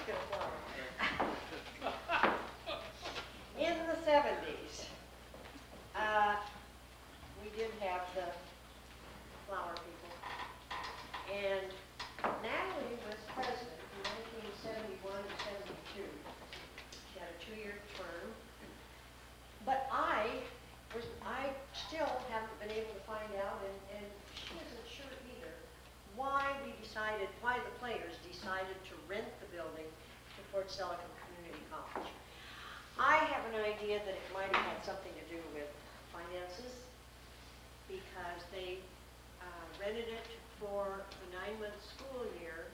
get a flower. In the 70s, we did have the flower people. And Natalie was president from 1971 to 72. She had a 2-year term. But I still haven't been able to find out, and she isn't sure either, why the players decided to rent the building to Fort Silicon Community College. I have an idea that it might have had something to do with finances, because they rented it for the 9-month school year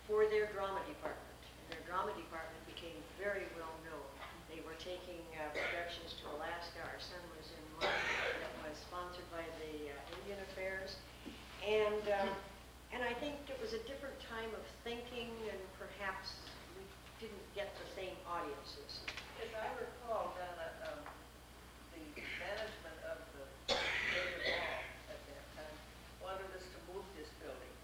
for their drama department. And their drama department became very well known. They were taking productions to Alaska. Our son was in one that was sponsored by the Indian Affairs. And I think it was a different time of thinking, and perhaps we didn't get the same audiences. As I recall, Donna, the management of the Lakewood Mall at that time wanted us to move this building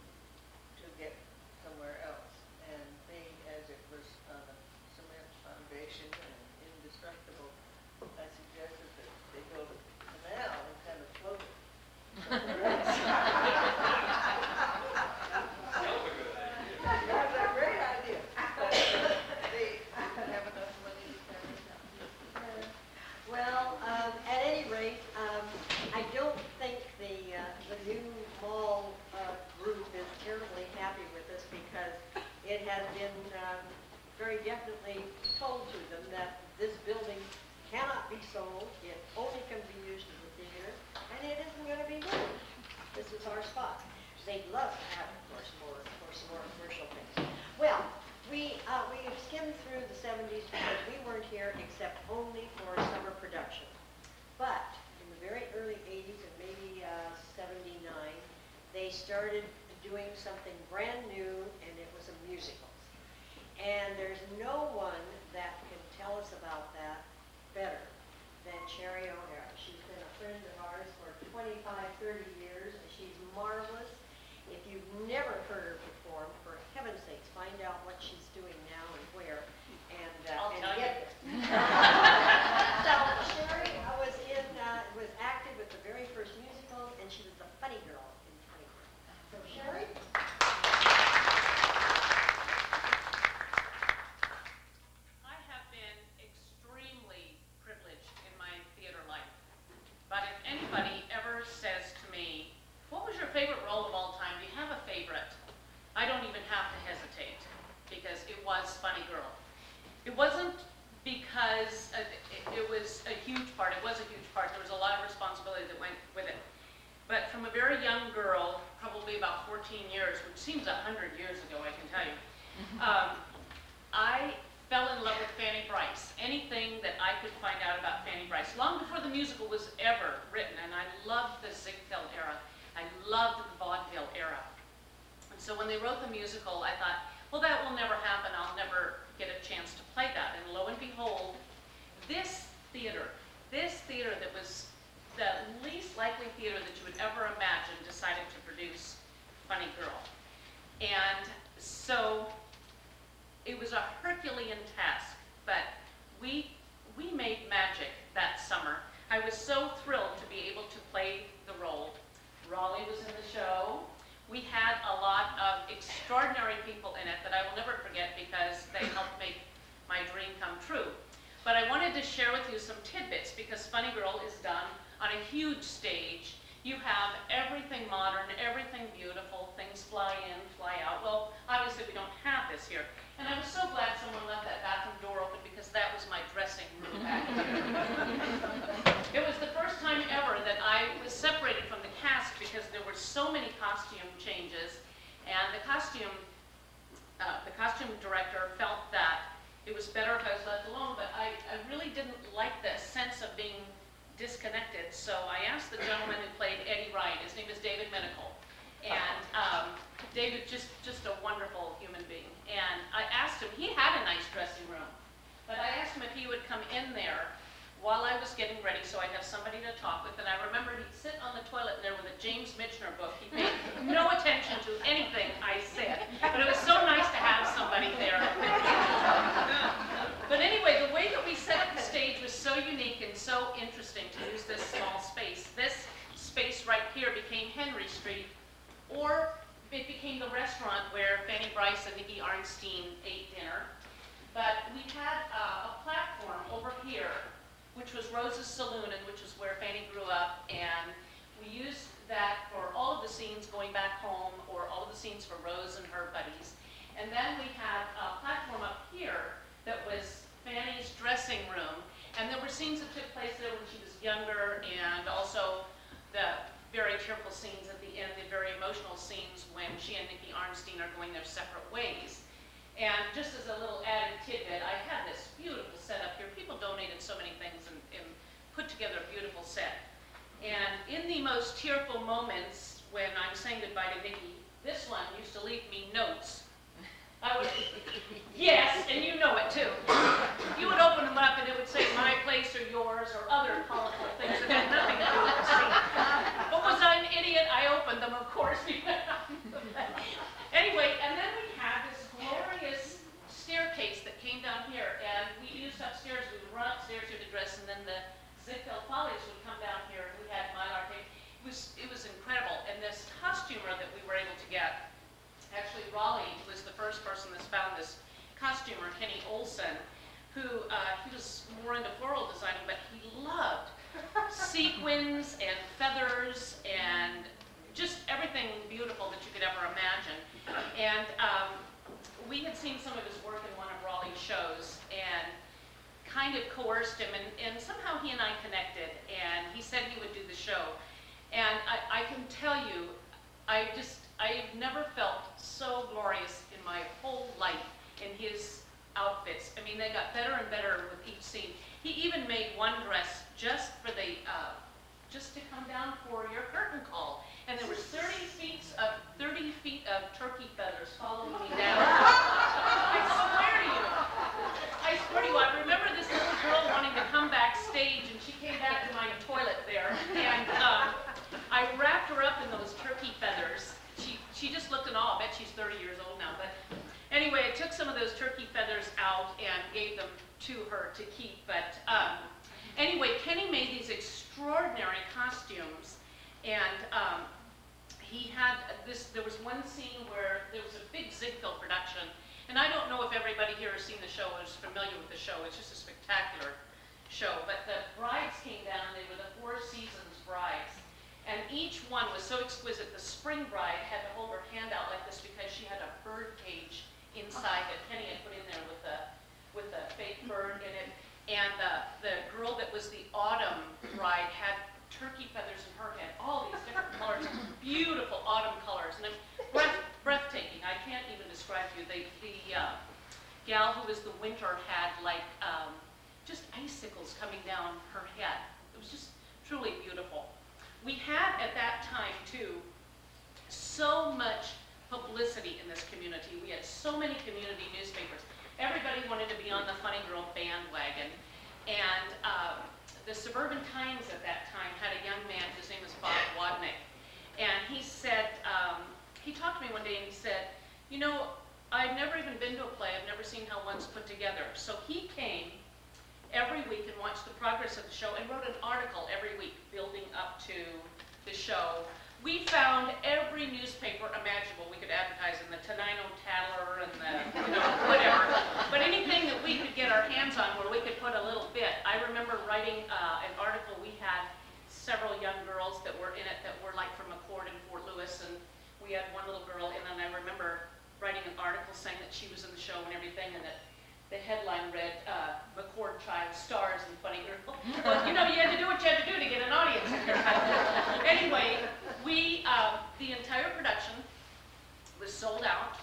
to get somewhere else. And being as it was on a cement foundation and indestructible, I suggested that they build a canal and kind of float it somewhere else. That's a great idea. But they didn't have enough money to carry it out. Well, at any rate, I don't think the new mall group is terribly happy with us, because it has been very definitely told to them that this building cannot be sold, it only can be used as a theater, and it isn't going to be moved. This is our spot. They'd love to have, of course, some more commercial things. Well, we skimmed through the 70s because we weren't here except only for summer production. But in the very early 80s, and maybe 79, they started doing something brand new, and it was a musical. And there's no one that can tell us about that better than Cherry O'Hara. She's been a friend of ours for 25, 30 years, and she's marvelous. If you've never heard her perform, for heaven's sakes, find out what she's doing now and where, and get there. So Sherry was active with the very first musical, and she was the funny girl in Funny Girl. So Sherry? I have been extremely privileged in my theater life, but if anybody ever says to me, what was your favorite role of all time? Do you have a favorite? I don't even have to hesitate, because it was Funny Girl. It wasn't because it was a huge part. It was a huge part. There was a lot of responsibility that went with it. But from a very young girl, probably about 14 years, which seems 100 years ago, I can tell you, I fell in love with Fanny Brice. Anything that I could find out about Fanny Brice, long before the musical was ever written, and I loved the Ziegfeld era. I loved the vaudeville era. And so when they wrote the musical, I thought, well, that will never happen. I'll never get a chance to play that. And lo and behold, this theater that was the least likely theater that you would ever imagine decided to produce Funny Girl. And so it was a Herculean task, but we made magic that summer. I was so thrilled to be able to play the role. Raleigh was in the show. We had a lot of extraordinary people in it that I will never forget, because they helped make my dream come true. But I wanted to share with you some tidbits, because Funny Girl is done on a huge stage. You have everything modern, everything beautiful, things fly in, fly out. Well, obviously we don't have this here. And I was so glad someone left that bathroom door open, because that was my dressing room back here. It was the first time ever that I was separated from the cast, because there were so many costume changes, and the costume director felt that it was better if I was left alone, but I really didn't like the sense of being disconnected, so I asked the gentleman who played Eddie Wright. His name is David Minical, and David, just a wonderful human being. And I asked him, he had a nice dressing room, but I asked him if he would come in there while I was getting ready so I'd have somebody to talk with. And I remember he'd sit on the toilet there with a James Michener book. He paid no attention to anything I said, but it was so nice to have somebody there. which was Rose's Saloon, and which is where Fanny grew up, and we used that for all of the scenes going back home, or all of the scenes for Rose and her buddies. And then we had a platform up here that was Fanny's dressing room, and there were scenes that took place there when she was younger, and also the very tearful scenes at the end, the very emotional scenes when she and Nikki Arnstein are going their separate ways. And just as a little added tidbit, I had this beautiful setup here. People donated so many things and put together a beautiful set. And in the most tearful moments when I'm saying goodbye to Nikki, this one used to leave me notes. I would, yes, and you know it too. You would open them up and it would say my place or yours or other colorful things that had nothing to do with the scene. But was I an idiot? I opened them, of course. Anyway, and then we had this glorious staircase that came down here, and we used upstairs. We would run upstairs here to dress, and then the Ziegfeld Follies would come down here, and we had Mylar tape. It was incredible, and this costumer that we were able to get, actually Raleigh was the first person that's found this costumer, Kenny Olson, who he was more into floral designing, but he loved sequins and feathers and just everything beautiful that you could ever imagine. And we had seen some of his work in one of Raleigh's shows and kind of coerced him, and somehow he and I connected, and he said he would do the show. And I can tell you, I've never felt so glorious in my whole life in his outfits. I mean, they got better and better with each scene. He even made one dress just for the, just to come down for your curtain call. And there was 30 feet of turkey feathers following me down. I swear to you. I swear to you, I remember this little girl wanting to come backstage, and she came back to my toilet there. And I wrapped her up in those turkey feathers. She just looked in awe. I bet she's 30 years old now. But anyway, I took some of those turkey feathers out and gave them to her to keep. But anyway, Kenny made these extraordinary costumes. And he had this, there was one scene where there was a big Ziegfeld production. And I don't know if everybody here has seen the show or is familiar with the show. It's just a spectacular show. But the brides came down, and they were the Four Seasons brides. And each one was so exquisite. The spring bride had to hold her hand out like this because she had a bird cage inside that Kenny had put in there with the fake bird in it. And the girl that was the autumn bride had turkey feathers in her head, all these different colors, beautiful autumn colors, and breathtaking. I can't even describe to you. The gal who was the winter had like just icicles coming down her head. It was just truly beautiful. We had at that time too so much publicity in this community. We had so many community newspapers. Everybody wanted to be on the Funny Girl bandwagon, and the Suburban Times at that time had a young man whose name was Bob Wadnick, and he said, he talked to me one day and he said, you know, I've never even been to a play, I've never seen how one's put together. So he came every week and watched the progress of the show and wrote an article every week building up to the show. We found every newspaper imaginable we could advertise in, the Tenino Tattler and the, you know, whatever. But anything that we could get our hands on where we could put a little bit. I remember writing an article. We had several young girls that were in it that were like from McCord and Fort Lewis, and we had one little girl, and then I remember writing an article saying that she was in the show and everything, and that the headline read, McCord Child Stars in Funny Girl. Well, you know, you had to do what you had to do to get an audience in here. Anyway, the entire production was sold out.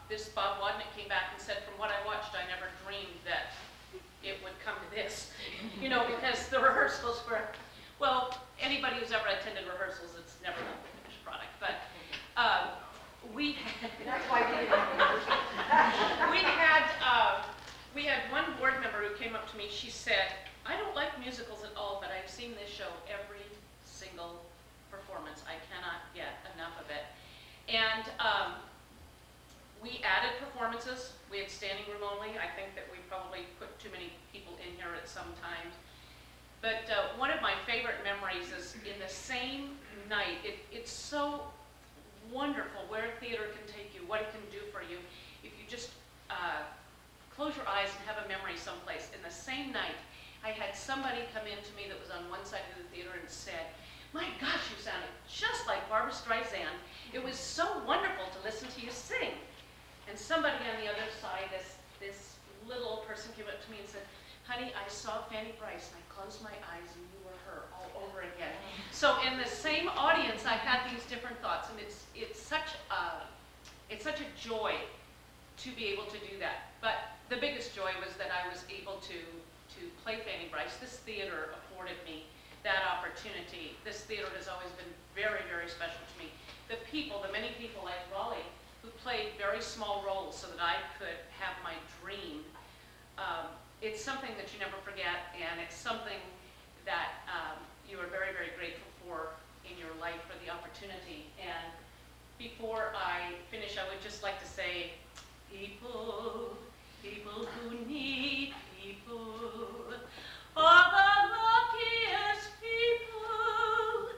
This Bob Wadnick came back and said, from what I watched, I never dreamed that it would come to this. You know, because the rehearsals were, well, anybody who's ever attended rehearsals, it's never the finished product. But That's why we didn't we had one board member who came up to me. She said, I don't like musicals at all, but I've seen this show every single performance. I cannot get enough of it. And we added performances. We had standing room only. I think that we probably put too many people in here at some time. But one of my favorite memories is in the same night. It's so wonderful where theater can take you, what it can do for you. If you just close your eyes and have a memory someplace. In the same night, I had somebody come in to me that was on one side of the theater and said, "My gosh, you sounded just like Barbara Streisand. It was so wonderful to listen to you sing." And somebody on the other side, this little old person came up to me and said, "Honey, I saw Fanny Brice and I closed my eyes and you were her all over again." So in the same audience, I had these different thoughts, and it's such a joy to be able to do that. But the biggest joy was that I was able to play Fanny Brice. This theater afforded me that opportunity. This theater has always been very, very special to me. The people, the many people like Raleigh, who played very small roles so that I could have my dream, it's something that you never forget, and it's something that you are very, very grateful for in your life for the opportunity. And before I finish, I would just like to say, people who need people are the luckiest people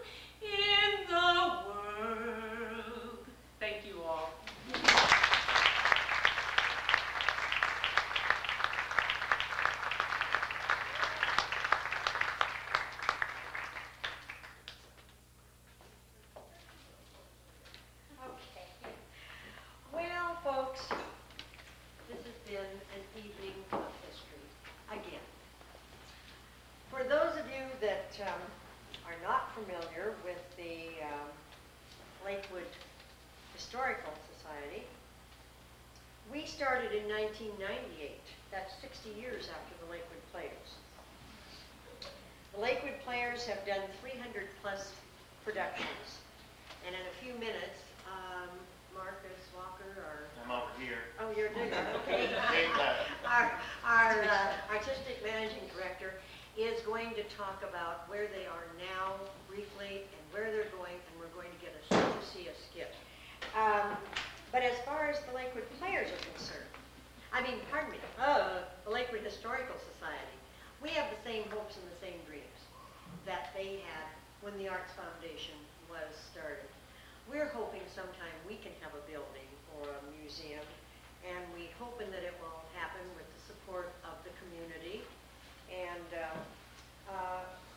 in the world. Thank you all. Okay. Well, folks, this has been an evening of history again. For those of you that are not familiar with the Lakewood Historical Society, we started in 1998. That's 60 years after the Lakewood Players. The Lakewood Players have done 300 plus productions. And in a few minutes, Marcus Walker, I'm over here. oh, you're doing it, okay. Our artistic managing director is going to talk about where they are now briefly and where they're going, and we're going to get to see a skit. But as far as the Lakewood Players are concerned, the Lakewood Historical Society, we have the same hopes and the same dreams that they had when the Arts Foundation was started. We're hoping sometime we can have a building or a museum, and we're hoping that it will happen with the support of the community. And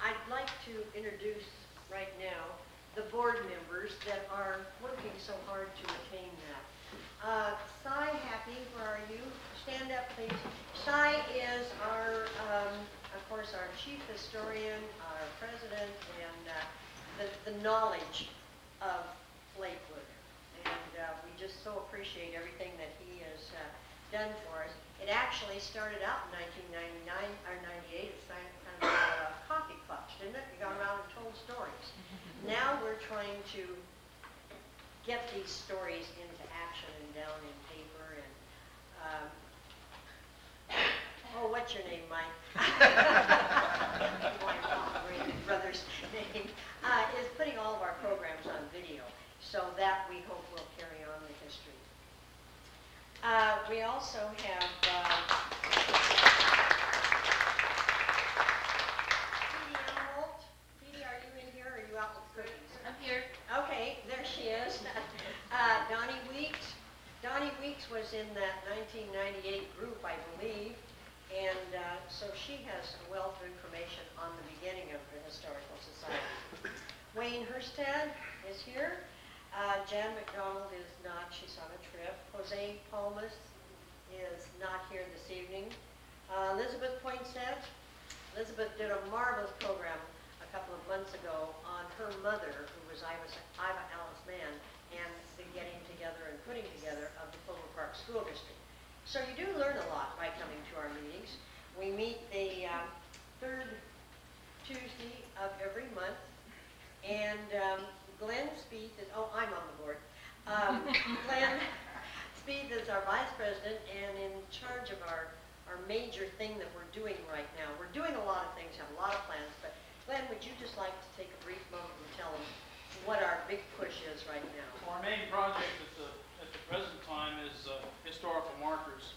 I'd like to introduce right now the board members that are working so hard to attain that. Cy Happy, where are you? Stand up, please. Cy is our, of course, our chief historian, our president, and the knowledge of Lakewood. And we just so appreciate everything that he has done for us. It actually started out in 1999 or 98. It's kind of a coffee clutch, didn't it? You got around and told stories. Now we're trying to get these stories into action and down in paper. And oh, what's your name, Mike? My brother's name is putting all of our programs on video, so that we hope will carry on the history. We also have Petey Anholt. Petey, are you in here, or are you out with cookies? I'm here. Okay, there she is. Donnie Weeks. Donnie Weeks was in that 1998 group, I believe, and so she has a wealth of information on the beginning of the Historical Society. Wayne Herstad is here. Jan McDonald is not, she's on a trip. Jose Palmas is not here this evening. Elizabeth Poinsett. Elizabeth did a marvelous program a couple of months ago on her mother, who was Iva Alice Mann, and the getting together and putting together of the Clover Park School District. So you do learn a lot by coming to our meetings. We meet the third Tuesday of every month, and Glenn Spieth is, oh, I'm on the board. Glenn Spieth is our vice president and in charge of our major thing that we're doing right now. We're doing a lot of things, have a lot of plans, but Glenn, would you just like to take a brief moment and tell them what our big push is right now? Well, our main project at the present time is historical markers.